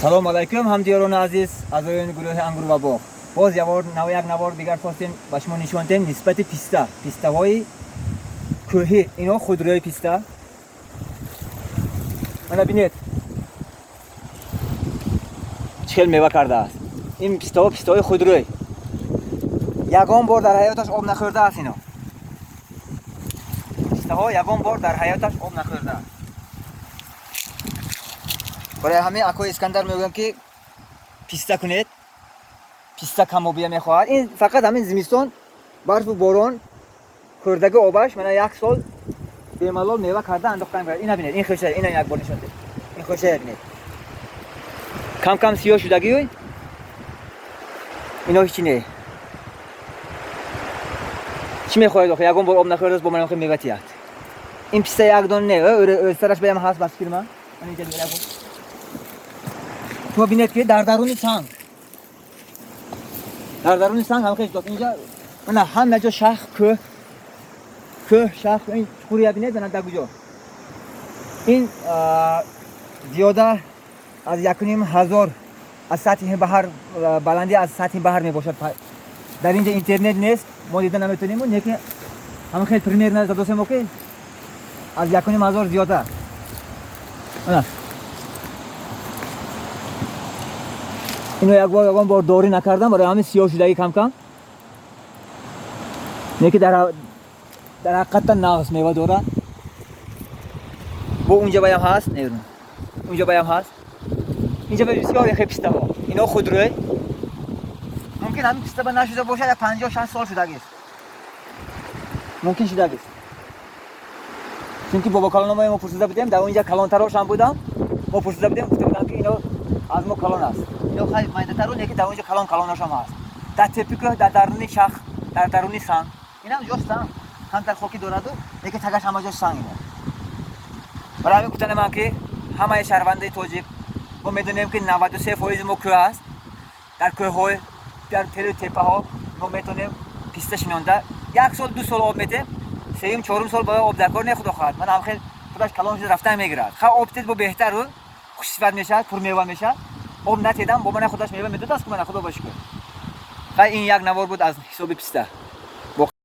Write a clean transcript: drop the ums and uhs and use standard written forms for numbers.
салом алайкум ҳамдиёрони азиз, аъзоёни гурӯҳи ангур ва боғ. Боз як навор дигар хостем ба шумо нишон дем нисбати пистаҳои кӯҳӣ. Ино худрӯи писта. Мана бинед чӣ хел мева кардааст. Ин пистаҳои худрӯй. Ягон бор дар ҳаёташ об нахӯрдааст. Ино пистаҳо ягон бор дар ҳаёташ об нахӯрдааст. برای همه اکوی اسکندر میگم که پیستا کنید. پیستا کمابی میخواهد. این فقط همین زمستان برف و باران خوردگی آبش من یک سال به ملال میوه کرده انداختم. اینا ببینید، این خوشه، اینا یک بار نشون ده. این خوشه ببینید. کم کم سیاه شدگی. اینا هیچی نه. چی میخواهید آخه؟ یکم بار آب نخورده است با من آخه میوه تیاد. این پیستا یک دانه نه. سرش بیام هست بس کرد من اینجا میرم. تو بینید که در درون سنگ هم خیلی داد. اینجا من همه جا شاخ شاخ این چوری بینید من دگوجا. این زیاده از 1,500 از سطح بحر بلندی از سطح بحر می باشد. در اینجا اینترنت نیست، ما دیدن نمیتونیم. اون یکی هم خیلی پرمیر نزد دوستم اوکی از 1,500 زیاده. نه اینو یک بار داری نکردم برای همین سیاه شدگی کم کم. نه که در حقیقت ناقص میوه داره. با اونجا بایم هست نیرون. اونجا بایم هست. اینجا بسیار خیلی پیستا ها. اینا خودروی. ممکن همین پیستا نشده باشه یا 50-60 سال شدگی است. ممکن شدگی است. چون که بابا کلان ما پرسیده بودیم در اونجا کلان تراش هم بودم. ما پرسیده بودیم گفته بودم که اینا از ما کلان است. اینا خیلی مایده ترونه که در اونجا کلانش هم هست. در تپیک در درونی شاخ، در درونی سنگ. اینا هم جاست سنگ. هم در خاکی دارد و یکی تگش همه جا سنگ اینا. برای همین گفتن من که همه شهرونده تاجیک ما میدونیم که 93% ما کوه است. در کوه‌های در تپه‌ها ما میتونیم پیستا شنونده. 1 سال 2 سال آب میدیم. 3-4 سال باید آب در کار نخود خواهد. من هم خیلی خودش کلان شده رفتن میگیرد. خب آب تید با بهتر و خوش‌صفت میشه، پر میوه میشه. آب نتیدم با من خودش میوه میداد است که من خدا باش کنم. این یک نوار بود از حساب پیستا.